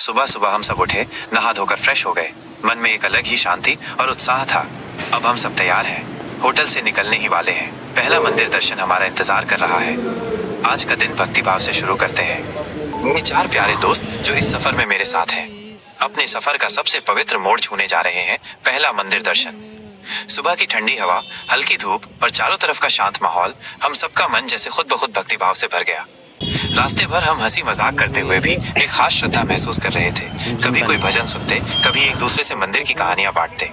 सुबह सुबह हम सब उठे, नहा धोकर फ्रेश हो गए। मन में एक अलग ही शांति और उत्साह था। अब हम सब तैयार हैं, होटल से निकलने ही वाले हैं। पहला मंदिर दर्शन हमारा इंतजार कर रहा है। आज का दिन भक्ति भाव से शुरू करते हैं। मेरे 4 प्यारे दोस्त जो इस सफर में मेरे साथ हैं, अपने सफर का सबसे पवित्र मोड़ छूने जा रहे हैं। पहला मंदिर दर्शन। सुबह की ठंडी हवा, हल्की धूप और चारों तरफ का शांत माहौल, हम सबका मन जैसे खुद ब खुद भक्ति भाव से भर गया। रास्ते भर हम हंसी मजाक करते हुए भी एक खास श्रद्धा महसूस कर रहे थे। कभी कोई भजन सुनते, कभी एक दूसरे से मंदिर की कहानियां बांटते।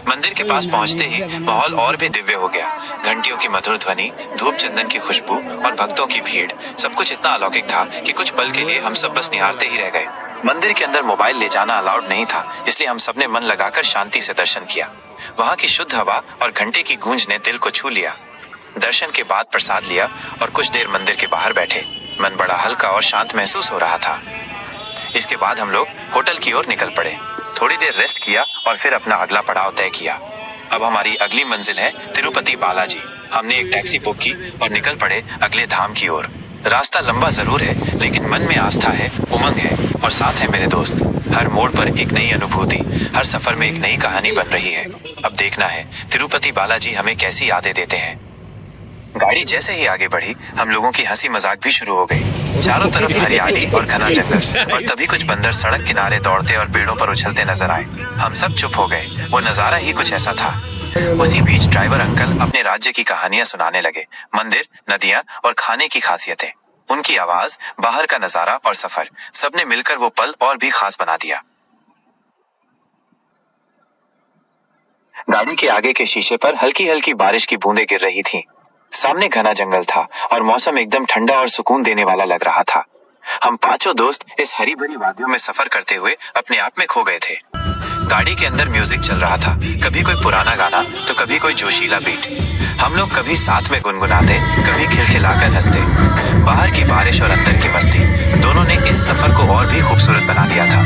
मंदिर के पास पहुंचते ही माहौल और भी दिव्य हो गया। घंटियों की मधुर ध्वनि, धूप चंदन की खुशबू और भक्तों की भीड़, सब कुछ इतना अलौकिक था कि कुछ पल के लिए हम सब बस निहारते ही रह गए। मंदिर के अंदर मोबाइल ले जाना अलाउड नहीं था, इसलिए हम सबने मन लगाकर शांति से दर्शन किया। वहाँ की शुद्ध हवा और घंटे की गूंज ने दिल को छू लिया। दर्शन के बाद प्रसाद लिया और कुछ देर मंदिर के बाहर बैठे। मन बड़ा हल्का और शांत महसूस हो रहा था। इसके बाद हम लोग होटल की ओर निकल पड़े। थोड़ी देर रेस्ट किया और फिर अपना अगला पड़ाव तय किया। अब हमारी अगली मंजिल है तिरुपति बालाजी। हमने एक टैक्सी बुक की और निकल पड़े अगले धाम की ओर। रास्ता लंबा जरूर है, लेकिन मन में आस्था है, उमंग है और साथ है मेरे दोस्त। हर मोड़ पर एक नई अनुभूति, हर सफर में एक नई कहानी बन रही है। अब देखना है तिरुपति बालाजी हमें कैसी यादें देते हैं। गाड़ी जैसे ही आगे बढ़ी, हम लोगों की हंसी मजाक भी शुरू हो गई। चारों तरफ हरियाली और घना जंगल, और तभी कुछ बंदर सड़क किनारे दौड़ते और पेड़ों पर उछलते नजर आए। हम सब चुप हो गए। वो नजारा ही कुछ ऐसा था। उसी बीच ड्राइवर अंकल अपने राज्य की कहानियां सुनाने लगे। मंदिर, नदियां और खाने की खासियतें। उनकी आवाज, बाहर का नजारा और सफर, सबने मिलकर वो पल और भी खास बना दिया। गाड़ी के आगे के शीशे पर हल्की हल्की बारिश की बूंदें गिर रही थीं। सामने घना जंगल था और मौसम एकदम ठंडा और सुकून देने वाला लग रहा था। हम पांचों दोस्त इस हरी भरी वादियों में सफर करते हुए अपने आप में खो गए थे। गाड़ी के अंदर म्यूजिक चल रहा था, कभी कोई पुराना गाना तो कभी कोई जोशीला बीट। हम लोग कभी साथ में गुनगुनाते, कभी खिलखिलाकर हंसते। बाहर की बारिश और अंदर की मस्ती, दोनों ने इस सफर को और भी खूबसूरत बना दिया था।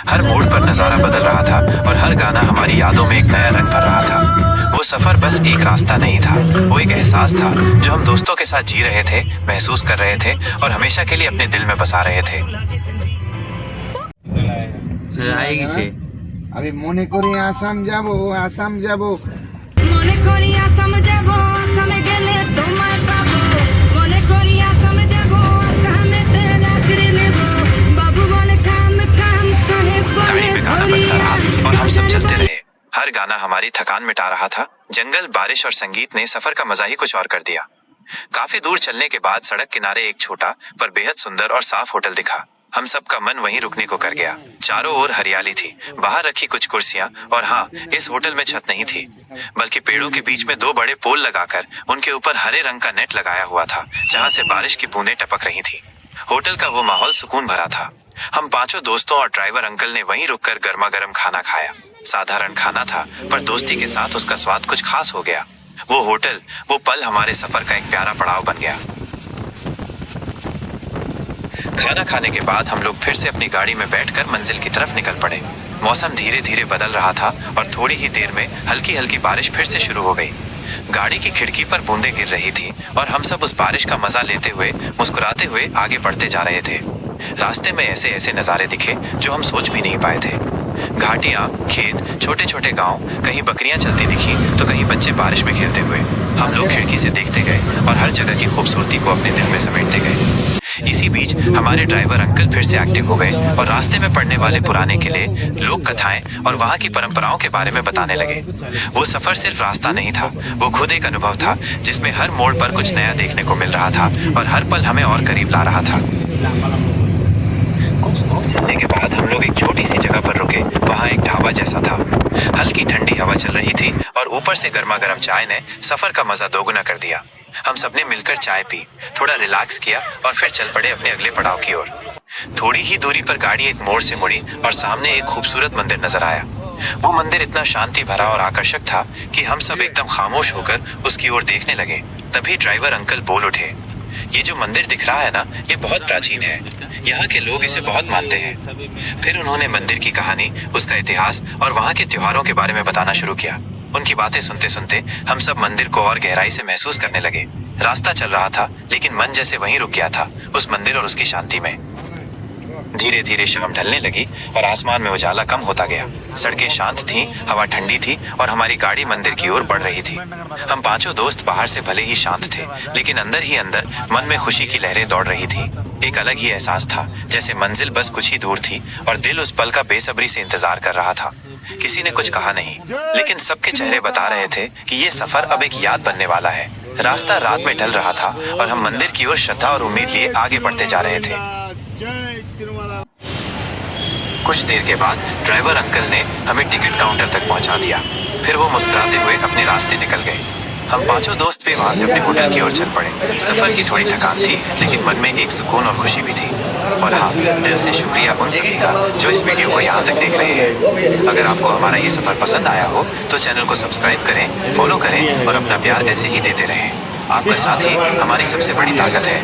हर मोड़ पर नजारा बदल रहा था और हर गाना हमारी यादों में एक नया रंग भर रहा था। वो सफर बस एक रास्ता नहीं था, वो एक एहसास था जो हम दोस्तों के साथ जी रहे थे, महसूस कर रहे थे और हमेशा के लिए अपने दिल में बसा रहे थे। আমি মনে করি আসাম যাব আসাম যাব মনে করি আসাম যাব আসামে গেলে তোমায় পাবো মনে করি আসাম যাব আসামেতে চাকরি নেব বাবু বলে কাম কাম সাহেব गाड़ी में गाना बजता रहा और हम सब चलते रहे। हर गाना हमारी थकान मिटा रहा था। जंगल, बारिश और संगीत ने सफर का मजा ही कुछ और कर दिया। काफी दूर चलने के बाद सड़क किनारे एक छोटा पर बेहद सुंदर और साफ होटल दिखा। हम सबका मन वहीं रुकने को कर गया। चारों ओर हरियाली थी, बाहर रखी कुछ कुर्सियां, और हाँ, इस होटल में छत नहीं थी, बल्कि पेड़ों के बीच में 2 बड़े पोल लगाकर उनके ऊपर हरे रंग का नेट लगाया हुआ था, जहाँ से बारिश की बूंदें टपक रही थी। होटल का वो माहौल सुकून भरा था। हम पांचों दोस्तों और ड्राइवर अंकल ने वहीं रुककर गर्मा गर्म खाना खाया। साधारण खाना था, पर दोस्ती के साथ उसका स्वाद कुछ खास हो गया। वो होटल, वो पल हमारे सफर का एक प्यारा पड़ाव बन गया। खाना खाने के बाद हम लोग फिर से अपनी गाड़ी में बैठकर मंजिल की तरफ निकल पड़े। मौसम धीरे धीरे बदल रहा था और थोड़ी ही देर में हल्की हल्की बारिश फिर से शुरू हो गई। गाड़ी की खिड़की पर बूंदें गिर रही थी और हम सब उस बारिश का मजा लेते हुए, मुस्कुराते हुए आगे बढ़ते जा रहे थे। रास्ते में ऐसे ऐसे नजारे दिखे जो हम सोच भी नहीं पाए थे। घाटियां, खेत, छोटे छोटे गांव, कहीं बकरियां चलती दिखी तो कहीं बच्चे बारिश में खेलते हुए। हम लोग खिड़की से देखते गए और हर जगह की खूबसूरती को अपने दिल में समेटते गए। इसी बीच हमारे ड्राइवर अंकल फिर से एक्टिव हो गए और रास्ते में पड़ने वाले पुराने किले, लोक कथाएं और वहाँ की परंपराओं के बारे में बताने लगे। वो सफर सिर्फ रास्ता नहीं था, वो खुद एक अनुभव था जिसमें हर मोड़ पर कुछ नया देखने को मिल रहा था और हर पल हमें और करीब ला रहा था। कुछ दूर चलने के बाद हम लोग एक छोटी सी जगह पर रुके। वहाँ एक ढाबा जैसा था। हल्की ठंडी हवा चल रही थी और ऊपर से गर्मा गर्म चाय ने सफर का मजा दोगुना कर दिया। हम सबने मिलकर चाय पी, थोड़ा रिलैक्स किया और फिर चल पड़े अपने अगले पड़ाव की ओर। थोड़ी ही दूरी पर गाड़ी एक मोड़ से मुड़ी और सामने एक खूबसूरत मंदिर नजर आया। वो मंदिर इतना शांति भरा और आकर्षक था कि हम सब एकदम खामोश होकर उसकी ओर देखने लगे। तभी ड्राइवर अंकल बोल उठे, ये जो मंदिर दिख रहा है ना, ये बहुत प्राचीन है। यहाँ के लोग इसे बहुत मानते हैं। फिर उन्होंने मंदिर की कहानी, उसका इतिहास और वहाँ के त्योहारों के बारे में बताना शुरू किया। उनकी बातें सुनते सुनते हम सब मंदिर को और गहराई से महसूस करने लगे। रास्ता चल रहा था, लेकिन मन जैसे वहीं रुक गया था, उस मंदिर और उसकी शांति में। धीरे धीरे शाम ढलने लगी और आसमान में उजाला कम होता गया। सड़कें शांत थीं, हवा ठंडी थी और हमारी गाड़ी मंदिर की ओर बढ़ रही थी। हम पांचों दोस्त बाहर से भले ही शांत थे, लेकिन अंदर ही अंदर मन में खुशी की लहरें दौड़ रही थी। एक अलग ही एहसास था, जैसे मंजिल बस कुछ ही दूर थी और दिल उस पल का बेसब्री से इंतजार कर रहा था। किसी ने कुछ कहा नहीं, लेकिन सबके चेहरे बता रहे थे कि ये सफर अब एक याद बनने वाला है। रास्ता रात में ढल रहा था और हम मंदिर की ओर श्रद्धा और उम्मीद लिए आगे बढ़ते जा रहे थे। कुछ देर के बाद ड्राइवर अंकल ने हमें टिकट काउंटर तक पहुंचा दिया। फिर वो मुस्कुराते हुए अपने रास्ते निकल गए। हम पांचों दोस्त भी वहां से अपने होटल की ओर चल पड़े। सफर की थोड़ी थकान थी, लेकिन मन में एक सुकून और खुशी भी थी। और हाँ, दिल से शुक्रिया उन सभी का जो इस वीडियो को यहाँ तक देख रहे हैं। अगर आपको हमारा ये सफर पसंद आया हो तो चैनल को सब्सक्राइब करें, फॉलो करें और अपना प्यार ऐसे ही देते रहें। आपका साथ ही हमारी सबसे बड़ी ताकत है।